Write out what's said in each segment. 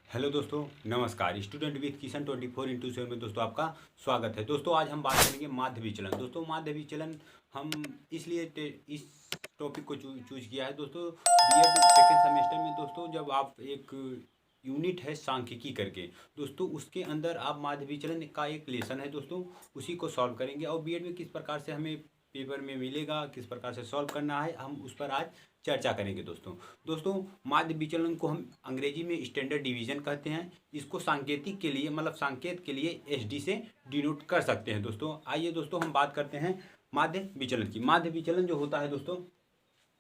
Hello दोस्तों, नमस्कार। Student with Kishan 24x7 में दोस्तों आपका स्वागत है। दोस्तों आज हम बात करेंगे माध्य विचलन। दोस्तों माध्य विचलन हम इसलिए इस टॉपिक को चूज किया है दोस्तों बीएड सेकेंड सेमेस्टर में। दोस्तों जब आप एक यूनिट है सांख्यिकी करके, दोस्तों उसके अंदर आप माध्य विचलन का एक लेसन है दोस्तों, उसी को सॉल्व करेंगे। और बीएड में किस प्रकार से हमें पेपर में मिलेगा, किस प्रकार से सॉल्व करना है, हम उस पर आज चर्चा करेंगे दोस्तों माध्य विचलन को हम अंग्रेजी में स्टैंडर्ड डिवीजन कहते हैं। इसको सांकेतिक के लिए मतलब संकेत के लिए एसडी से डिनोट कर सकते हैं दोस्तों। आइए दोस्तों हम बात करते हैं माध्य विचलन की। माध्य विचलन जो होता है दोस्तों,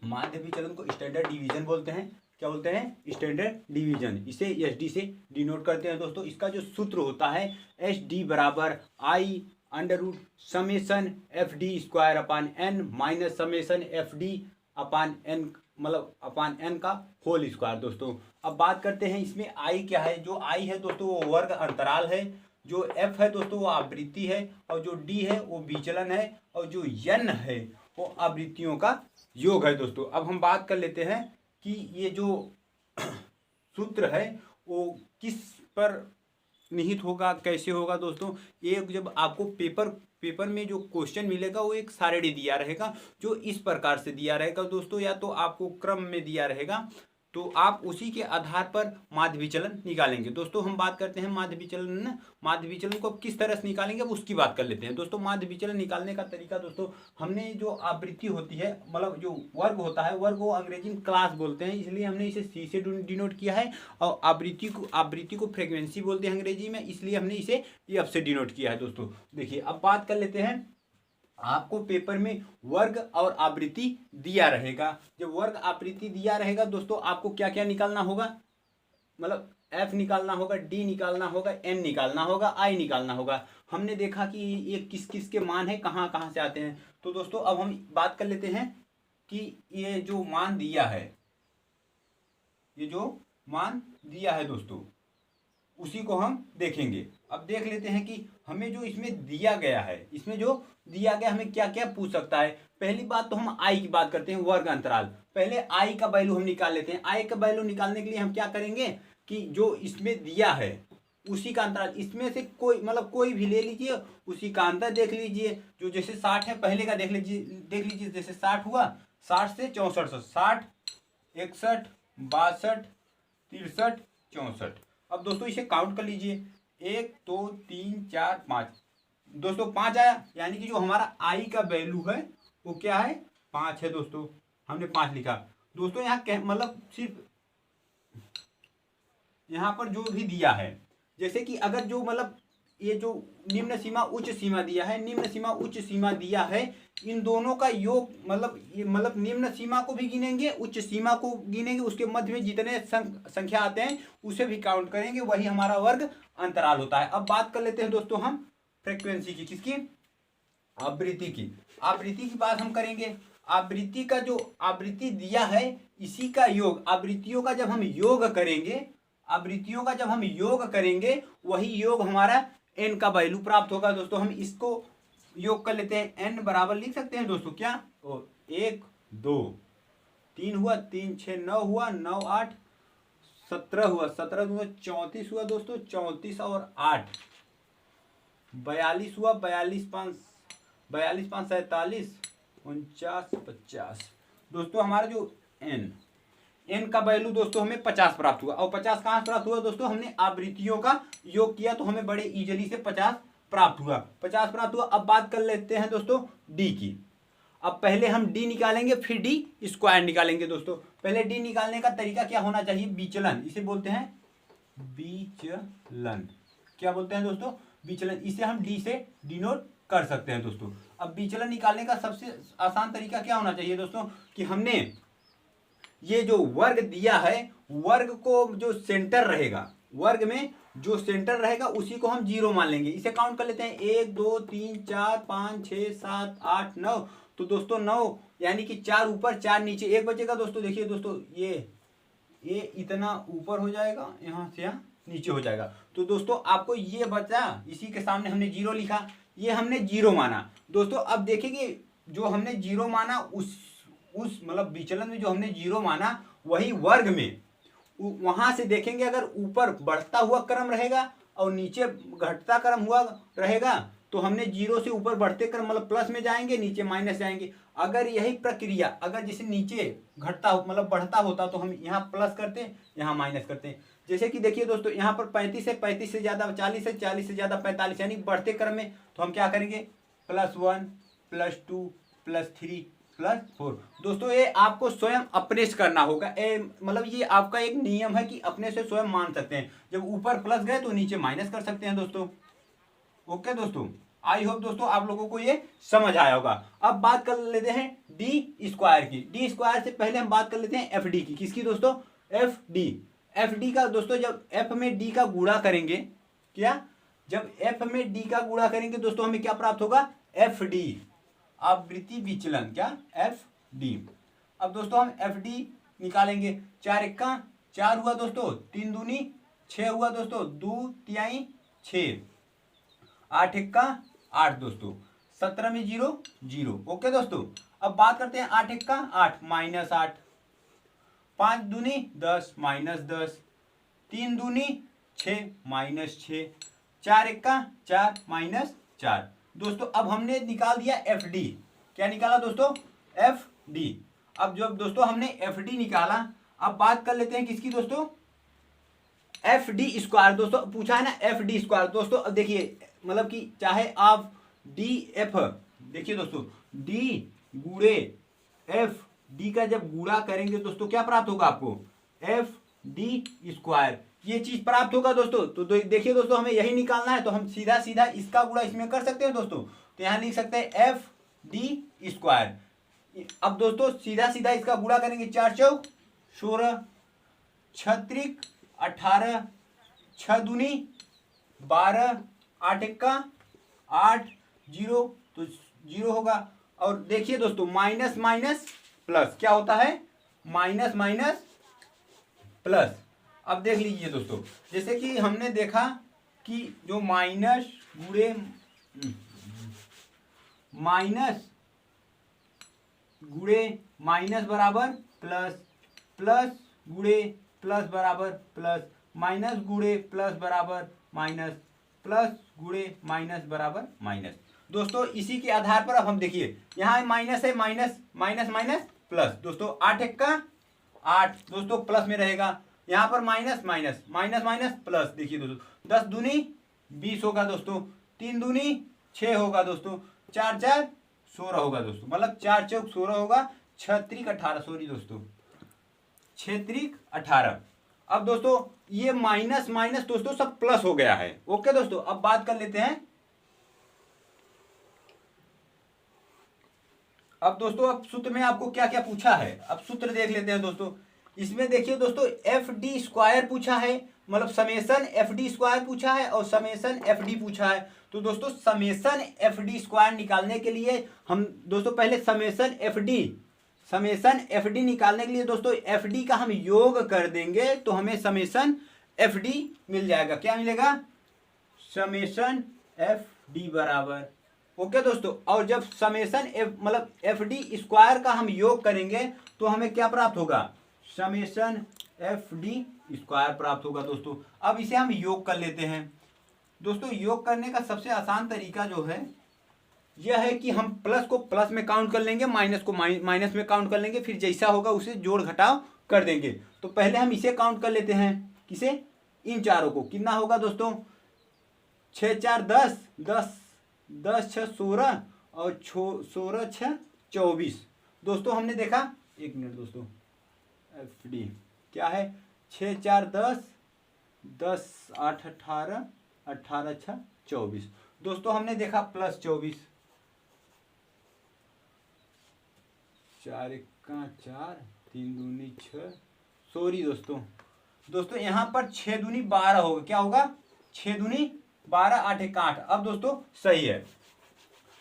माध्य विचलन को स्टैंडर्ड डिवीजन बोलते हैं। क्या बोलते हैं? Standard division. इसे एसडी से डिनोट करते हैं दोस्तों। इसका जो सूत्र होता है एस डी बराबर I under root summation F D square upon N minus summation F D upon N मतलब अपान एन का होल स्क्वायर। दोस्तों अब बात करते हैं इसमें आई क्या है। जो आई है दोस्तों वो वर्ग अंतराल है, जो एफ है दोस्तों वो आवृत्ति है, और जो डी है वो विचलन है, और जो एन है वो आवृत्तियों का योग है। दोस्तों अब हम बात कर लेते हैं कि ये जो सूत्र है वो किस पर निहित होगा, कैसे होगा। दोस्तों एक जब आपको पेपर में जो क्वेश्चन मिलेगा वो एक सारणी दिया रहेगा, जो इस प्रकार से दिया रहेगा दोस्तों, या तो आपको क्रम में दिया रहेगा, तो आप उसी के आधार पर माध्य विचलन निकालेंगे। दोस्तों हम बात करते हैं माध्य विचलन को किस तरह से निकालेंगे अब उसकी बात कर लेते हैं। दोस्तों माध्य विचलन निकालने का तरीका दोस्तों, हमने जो आवृत्ति होती है मतलब जो वर्ग होता है, वर्ग को अंग्रेजी में क्लास बोलते हैं, इसलिए हमने इसे सी से डिनोट किया है। और आवृत्ति को फ्रीक्वेंसी बोलते हैं अंग्रेजी में, इसलिए हमने इसे एफ से डिनोट किया है। दोस्तों देखिए अब बात कर लेते हैं, आपको पेपर में वर्ग और आवृत्ति दिया रहेगा। जब वर्ग आवृत्ति दिया रहेगा दोस्तों आपको क्या क्या निकालना होगा, मतलब एफ निकालना होगा, डी निकालना होगा, एन निकालना होगा, आई निकालना होगा। हमने देखा कि ये किस किस के मान है, कहाँ कहाँ से आते हैं। तो दोस्तों अब हम बात कर लेते हैं कि ये जो मान दिया है, ये जो मान दिया है दोस्तों उसी को हम देखेंगे। अब देख लेते हैं कि हमें जो इसमें दिया गया है, इसमें जो दिया गया हमें क्या क्या पूछ सकता है। पहली बात तो हम आई की बात करते हैं, वर्ग अंतराल। पहले आई का वैल्यू हम निकाल लेते हैं। आई का वैल्यू निकालने के लिए हम क्या करेंगे कि जो इसमें दिया है उसी का अंतराल, इसमें से कोई मतलब कोई भी ले लीजिए, उसी का अंतर देख लीजिए। जो जैसे 60 है पहले का देख लीजिए जैसे 60 हुआ, 60 से 64, 60, 61, 62, 63, 64। अब दोस्तों इसे काउंट कर लीजिए, 1 2 3 4 5। दोस्तों 5 आया, यानी कि जो हमारा आई का वैल्यू है वो क्या है, 5 है। दोस्तों हमने 5 लिखा। दोस्तों यहाँ मतलब सिर्फ यहाँ पर जो भी दिया है, जैसे कि अगर जो मतलब ये जो निम्न सीमा उच्च सीमा दिया है, निम्न सीमा उच्च सीमा दिया है, इन दोनों का योग मतलब ये मतलब निम्न सीमा को भी गिनेंगे, उच्च सीमा को गिनेंगे, उसके मध्य में जितने संख्या आते हैं उसे भी काउंट करेंगे, वही हमारा वर्ग अंतराल होता है। अब बात कर लेते हैं दोस्तों हम फ्रीक्वेंसी की, किसकी? आवृत्ति की। आवृत्ति की बात हम करेंगे। आवृत्ति का जो आवृत्ति दिया है इसी का योग, आवृत्तियों का जब हम योग करेंगे, आवृत्तियों का जब हम योग करेंगे वही योग हमारा एन का वैल्यू प्राप्त होगा। दोस्तों हम इसको योग कर लेते हैं, एन बराबर लिख सकते हैं दोस्तों क्या, 1 2 3 हुआ, 3 6 9 हुआ, 9 8 17 हुआ, 17 हुआ 34 हुआ दोस्तों, 34 और 8 42 हुआ, 42 5 47, 49 50। दोस्तों हमारा जो एन का वैल्यू दोस्तों हमें 50 प्राप्त हुआ। और 50 कहाँ प्राप्त हुआ दोस्तों, हमने आवृत्तियों का योग किया तो हमें बड़े इजीली से 50 प्राप्त हुआ, 50 प्राप्त हुआ। अब बात कर लेते हैं दोस्तों डी की। अब पहले हम डी निकालेंगे फिर डी स्क्वायर निकालेंगे। दोस्तों पहले डी निकालने का तरीका क्या होना चाहिए, विचलन, इसे बोलते हैं विचलन। क्या बोलते हैं दोस्तों, विचलन। इसे हम डी से डिनोट कर सकते हैं दोस्तों। अब विचलन निकालने का सबसे आसान तरीका क्या होना चाहिए दोस्तों, कि हमने ये जो वर्ग दिया है, वर्ग को जो सेंटर रहेगा, वर्ग में जो सेंटर रहेगा उसी को हम 0 मान लेंगे। इसे काउंट कर लेते हैं, 1 2 3 4 5 6 7 8 9। तो दोस्तों 9 यानी कि 4 ऊपर 4 नीचे, एक बचेगा। दोस्तों देखिए दोस्तों ये इतना ऊपर हो जाएगा, यहाँ से यहाँ नीचे हो जाएगा। तो दोस्तों आपको ये बचा, इसी के सामने हमने 0 लिखा, ये हमने 0 माना। दोस्तों अब देखेंगे जो हमने 0 माना उस मतलब विचलन में जो हमने 0 माना वही वर्ग में वहां से देखेंगे अगर ऊपर बढ़ता हुआ क्रम रहेगा और नीचे घटता क्रम हुआ रहेगा तो हमने जीरो से ऊपर बढ़ते क्रम मतलब प्लस में जाएंगे, नीचे माइनस जाएंगे। अगर यही प्रक्रिया अगर जैसे नीचे घटता मतलब बढ़ता होता तो हम यहाँ प्लस करते हैं, यहाँ माइनस करते हैं। जैसे कि देखिए दोस्तों यहाँ पर 35 है, 35 से ज़्यादा 40 है, 40 से ज़्यादा 45 यानी बढ़ते क्रम में तो हम क्या करेंगे +1 +2 +3 +4। दोस्तों ये आपको स्वयं अपने से करना होगा, मतलब ये आपका एक नियम है कि अपने से स्वयं मान सकते हैं। जब ऊपर प्लस गए तो नीचे माइनस कर सकते हैं दोस्तों। ओके दोस्तों, आई होप दोस्तों आप लोगों को ये समझ आया होगा। अब बात कर लेते हैं डी स्क्वायर की। डी स्क्वायर से पहले हम बात कर लेते हैं एफ डी की। किसकी दोस्तों? F D. एफ डी का दोस्तों जब एफ में डी का गुणा करेंगे, क्या जब एफ में डी का गुणा करेंगे दोस्तों हमें क्या प्राप्त होगा? एफ डी, आवृत्ति विचलन, क्या एफ डी। अब दोस्तों हम एफ डी निकालेंगे। 4 एक्का 4 हुआ दोस्तों, 3 दूनी 6 हुआ दोस्तों, 2 तिहाई 6, 8 एक्का 8 दोस्तों, 17 में 0 0। ओके दोस्तों, अब बात करते हैं 8 एक्का 8 -8, 5 दूनी 10 -10, 3 दूनी 6 -6, 4 एक्का 4 -4। दोस्तों अब हमने निकाल दिया एफ डी। क्या निकाला दोस्तों? F D. अब जब दोस्तों हमने एफ डी निकाला, अब बात कर लेते हैं किसकी दोस्तों? F D square. दोस्तों पूछा है ना एफ डी स्क्वायर। दोस्तों अब देखिए मतलब कि चाहे आप डी एफ, देखिए दोस्तों डी गुणे एफ डी का जब गुणा करेंगे दोस्तों क्या प्राप्त होगा आपको? एफ डी स्क्वायर, ये चीज प्राप्त होगा दोस्तों। तो देखिए दोस्तों हमें यही निकालना है तो हम सीधा सीधा इसका गुणा इसमें कर सकते हैं दोस्तों। तो यहाँ लिख सकते हैं एफ डी स्क्वायर। अब दोस्तों सीधा सीधा इसका गुणा करेंगे, 4 चौक 16, 6 त्रिक 18, 6 दूनी 12, 8 एक्का 8, 0 तो 0 होगा। और देखिए दोस्तों माइनस माइनस प्लस क्या होता है? Minus minus plus. अब देख लीजिए दोस्तों, जैसे कि हमने देखा कि जो माइनस गुणे माइनस बराबर प्लस, प्लस गुणे प्लस बराबर प्लस, माइनस गुणे प्लस बराबर माइनस, प्लस गुणे माइनस बराबर माइनस। दोस्तों इसी के आधार पर अब हम देखिए यहाँ माइनस है, माइनस माइनस माइनस प्लस। दोस्तों 8 एक्का 8 दोस्तों प्लस में रहेगा, यहाँ पर minus minus minus minus plus. देखिए दोस्तों 10 दूनी 20 होगा दोस्तों, 3 दूनी 6 होगा दोस्तों, 4 4 16 होगा दोस्तों, मतलब 4 चौक 16 होगा, 6 त्रिक 18, सॉरी दोस्तों 6 त्रिक 18। अब दोस्तों ये माइनस माइनस दोस्तों सब प्लस हो गया है। ओके दोस्तों, अब बात कर लेते हैं अब दोस्तों अब सूत्र में आपको क्या क्या पूछा है, अब सूत्र देख लेते हैं दोस्तों। इसमें देखिए दोस्तों एफ डी स्क्वायर पूछा है, मतलब समेसन एफ डी स्क्वायर पूछा है और समेसन एफ डी पूछा है। तो दोस्तों समेसन एफ डी स्क्वायर निकालने के लिए हम दोस्तों पहले समेसन एफ डी निकालने के लिए दोस्तों एफ डी का हम योग कर देंगे तो हमें समेसन एफ डी मिल जाएगा। क्या मिलेगा? समेसन एफ डी बराबर। ओके दोस्तों, और जब समेसन मतलब एफ डी स्क्वायर का हम योग करेंगे तो हमें क्या प्राप्त होगा? समेसन एफ डी स्क्वायर प्राप्त होगा दोस्तों। अब इसे हम योग कर लेते हैं दोस्तों। योग करने का सबसे आसान तरीका जो है यह है कि हम प्लस को प्लस में काउंट कर लेंगे, माइनस को माइनस में काउंट कर लेंगे, फिर जैसा होगा उसे जोड़ घटाव कर देंगे। तो पहले हम इसे काउंट कर लेते हैं, किसे? इन चारों को। कितना होगा दोस्तों? 6 4 10, 10 6 16 और 16 6 24। दोस्तों हमने देखा, एक मिनट दोस्तों, एफ डी क्या है? 6 4 10, 10 8 18, 18 6 24। दोस्तों हमने देखा प्लस 24, 4 एक्का 4, 3 दूनी 6, सॉरी दोस्तों यहाँ पर 6 दूनी 12 होगा। क्या होगा? 6 दूनी 12, 8 एक्का 8। अब दोस्तों सही है,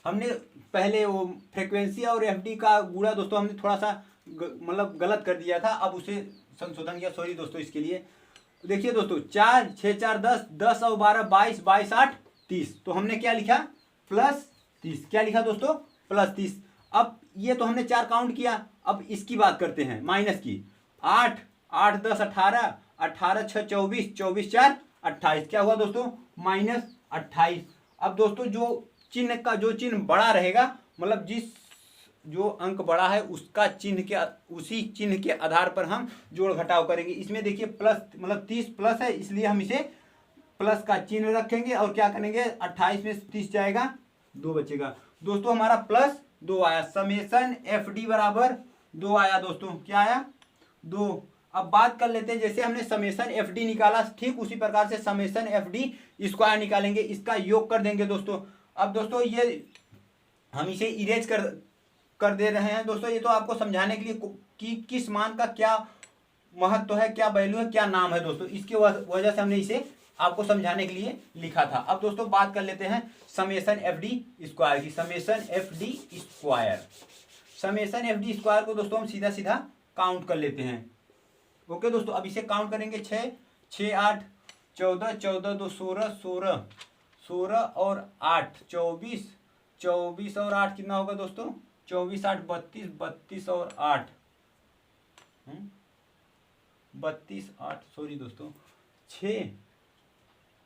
हमने पहले वो फ्रीक्वेंसी और एफ डी का गुणा दोस्तों हमने थोड़ा सा मतलब गलत कर दिया था, अब उसे संशोधन किया, सॉरी दोस्तों इसके लिए। देखिए दोस्तों 4 6 4 10, 10 और 12 22, 22 8 30। तो हमने क्या लिखा? प्लस 30। क्या लिखा दोस्तों? प्लस 30। अब ये तो हमने 4 काउंट किया, अब इसकी बात करते हैं माइनस की। 8 8 10 18 18 6 24, 24 4 28, क्या हुआ दोस्तों -28। अब दोस्तों जो चिन्ह बड़ा रहेगा, मतलब जो अंक बड़ा है उसका उसी चिन्ह के आधार पर हम जोड़ घटाव करेंगे। इसमें देखिए प्लस, मतलब 30 प्लस है, इसलिए हम इसे प्लस का चिन्ह रखेंगे और क्या करेंगे, 28 में 30 जाएगा, 2 बचेगा। दोस्तों हमारा +2 आया, समेसन एफ डी बराबर 2 आया दोस्तों, क्या आया 2। अब बात कर लेते हैं, जैसे हमने समेसन एफ डी निकाला, ठीक उसी प्रकार से समेसन एफ डी स्क्वायर निकालेंगे, इसका योग कर देंगे दोस्तों। अब दोस्तों ये हम इसे इरेज कर दे रहे हैं दोस्तों, ये तो आपको समझाने के लिए कि किस मान का क्या महत्व है, क्या वैल्यू है, क्या नाम है दोस्तों, इसकी वजह से हमने इसे आपको समझाने के लिए लिखा था। अब दोस्तों बात कर लेते हैं समेसन एफ डी स्क्वायर की। समेसन एफ डी स्क्वायर को दोस्तों हम सीधा सीधा काउंट कर लेते हैं। ओके दोस्तों, अब इसे काउंट करेंगे, 6 6 8 14 14 2 16 16 16 और 8 24 24 और 8 कितना होगा दोस्तों, 24 8 32 32 और 8 32 8 सॉरी दोस्तों 6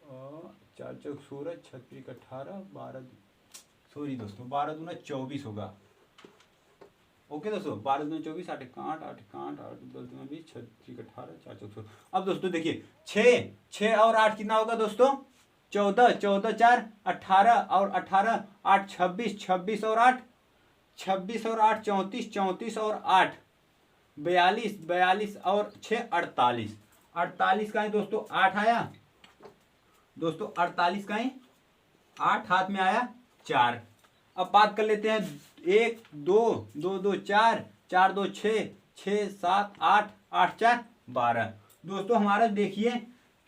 4 4 16 36 18 12 सॉरी दोस्तों 12 दूना 24 होगा। ओके दोस्तों 12 दूना 24 8 8 8 8 8 10 दूना 20 36 18 4 4 16। अब दोस्तों देखिए 6 और 8 कितना होगा दोस्तों, 14 14 4 18 और 18 8 26 26 और 8 26 और 8 34 34 और 8 42 42 और 6 48 48 का है दोस्तों 8 आया दोस्तों, 48 का है 8 हाथ में आया 4। अब बात कर लेते हैं 1 2 2 2 4 4 2 6 6 7 8 8 4 12। दोस्तों हमारा देखिए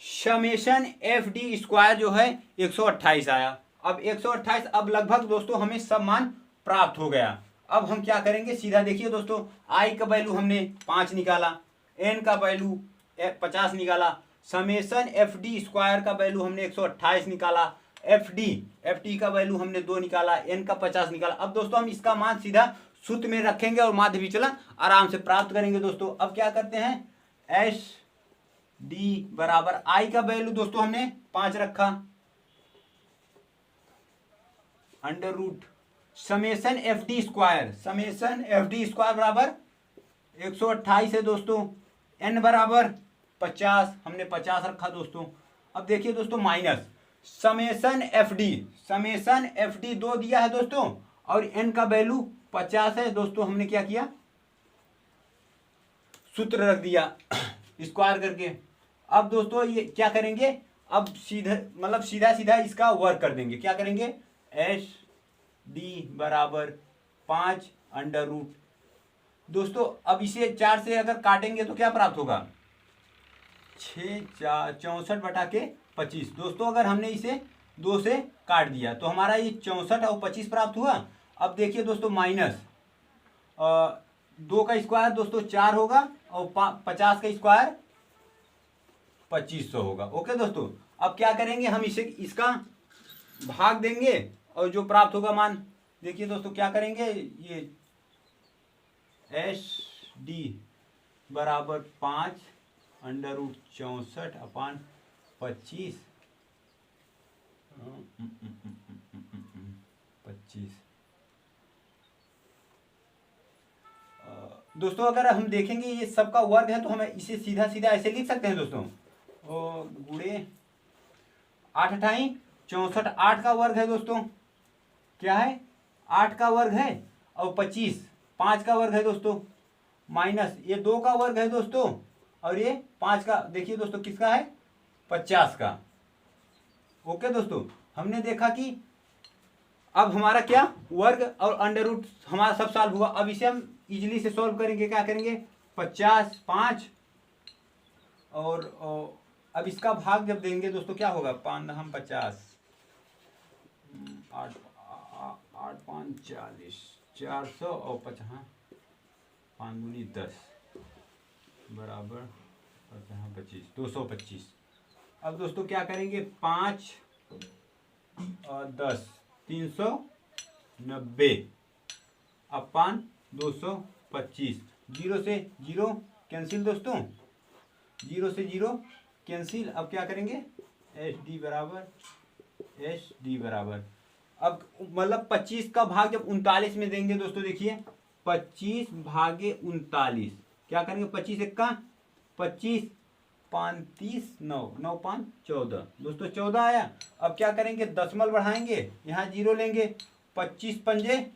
समेशन एफ डी स्क्वायर जो है 128 आया। अब 128, अब लगभग दोस्तों हमें सब मान प्राप्त हो गया। अब हम क्या करेंगे, सीधा देखिए दोस्तों, आई का वैल्यू हमने 5 निकाला, एन का वैल्यू 50 निकाला, समेशन एफ डी स्क्वायर का वैल्यू हमने 128 निकाला, एफ डी का वैल्यू हमने 2 निकाला, एन का 50 निकाला। अब दोस्तों हम इसका मान सीधा सूत्र में रखेंगे और माध्य विचलन आराम से प्राप्त करेंगे दोस्तों। अब क्या करते हैं, एस डी बराबर आई का वैल्यू दोस्तों हमने 5 रखा, under root summation F D square बराबर 128 है दोस्तों, एन बराबर 50 हमने 50 रखा दोस्तों। अब देखिए दोस्तों माइनस समेशन एफ डी 2 दिया है दोस्तों और एन का वैल्यू 50 है दोस्तों, हमने क्या किया, सूत्र रख दिया स्क्वायर करके। अब दोस्तों ये क्या करेंगे, अब सीधा इसका वर्क कर देंगे, क्या करेंगे, एस डी बराबर 5 अंडर रूट दोस्तों। अब इसे 4 से अगर काटेंगे तो क्या प्राप्त होगा, 6 4 64 बटा के 25 दोस्तों। अगर हमने इसे 2 से काट दिया तो हमारा ये 64 और 25 प्राप्त हुआ। अब देखिए दोस्तों माइनस 2 का स्क्वायर दोस्तों 4 होगा और 50 का स्क्वायर 2500 होगा। ओके दोस्तों, अब क्या करेंगे, हम इसका भाग देंगे और जो प्राप्त होगा मान, देखिए दोस्तों क्या करेंगे, ये एस डी बराबर 5 अंडर रूट 64 अपान 25 दोस्तों। अगर हम देखेंगे ये सबका वर्ग है तो हम इसे सीधा सीधा ऐसे लिख सकते हैं दोस्तों, गुणे 8 अठाई 64, 8 का वर्ग है दोस्तों, क्या है 8 का वर्ग है और 25 5 का वर्ग है दोस्तों, माइनस ये 2 का वर्ग है दोस्तों और ये 5 का, देखिए दोस्तों किसका है 50 का। ओके दोस्तों, हमने देखा कि अब हमारा क्या वर्ग और अंडर रूट हमारा सब सॉल्व हुआ। अब इसे हम इजीली से सॉल्व करेंगे, क्या करेंगे 50 5 और अब इसका भाग जब देंगे दोस्तों क्या होगा, 5 हम 50 8 8 5 40 400 और 50 5 दूनी 10 बराबर 25 225। अब दोस्तों क्या करेंगे 5 और 10 390 अपान 225, 0 से 0 कैंसिल दोस्तों, जीरो से जीरो कैंसिल। अब क्या करेंगे, एच डी बराबर अब मतलब 25 का भाग जब 39 में देंगे दोस्तों, देखिए 25/39 क्या करेंगे, 25 एक्का 25, 35 9 9 5 14 दोस्तों 14 आया। अब क्या करेंगे, दशमलव बढ़ाएंगे, यहाँ जीरो लेंगे, 25 पंजे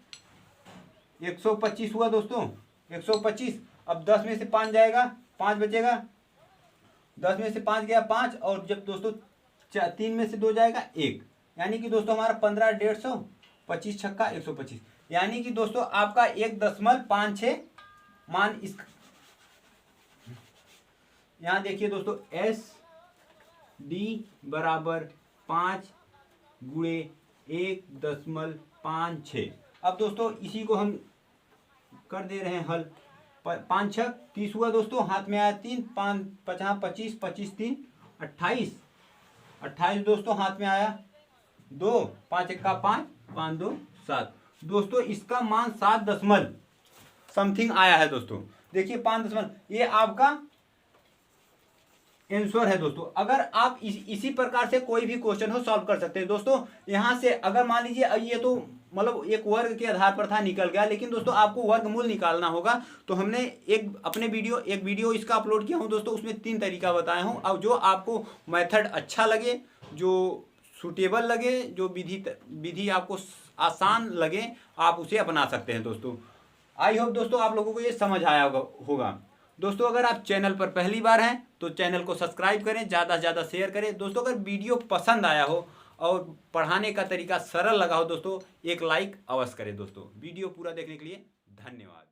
125 हुआ दोस्तों, 125। अब 10 में से 5 जाएगा, 5 बचेगा, 10 में से 5 गया 5, और जब दोस्तों 3 में से 2 जाएगा 1, यानी कि दोस्तों हमारा 15 150, 25 छक्का 125, यानी कि दोस्तों आपका 1.56 मान इस, यहाँ देखिए दोस्तों एस डी बराबर 5 गुणे 1.56। अब दोस्तों इसी को हम कर दे रहे हैं हल, 5 छक 30 हुआ दोस्तों, हाथ में आया 3, 5 50 25, 25 3 28, 28 दोस्तों हाथ में आया 2, 5 एक्का 5, 5 2 7 दोस्तों, इसका मान 7 दशमलव समथिंग आया है दोस्तों। देखिए 5 दशमलव, ये आपका आंसर है दोस्तों। अगर आप इसी प्रकार से कोई भी क्वेश्चन हो सॉल्व कर सकते हैं दोस्तों। यहाँ से अगर मान लीजिए ये तो मतलब एक वर्ग के आधार पर था, निकल गया, लेकिन दोस्तों आपको वर्गमूल निकालना होगा। तो हमने एक वीडियो इसका अपलोड किया हूँ दोस्तों, उसमें 3 तरीका बताया हूँ। अब जो आपको मेथड अच्छा लगे, जो सूटेबल लगे, जो विधि आपको आसान लगे, आप उसे अपना सकते हैं दोस्तों। आई होप दोस्तों आप लोगों को ये समझ आया होगा दोस्तों। अगर आप चैनल पर पहली बार हैं तो चैनल को सब्सक्राइब करें, ज़्यादा से ज़्यादा शेयर करें दोस्तों। अगर वीडियो पसंद आया हो और पढ़ाने का तरीका सरल लगा हो दोस्तों, एक लाइक अवश्य करें दोस्तों। वीडियो पूरा देखने के लिए धन्यवाद।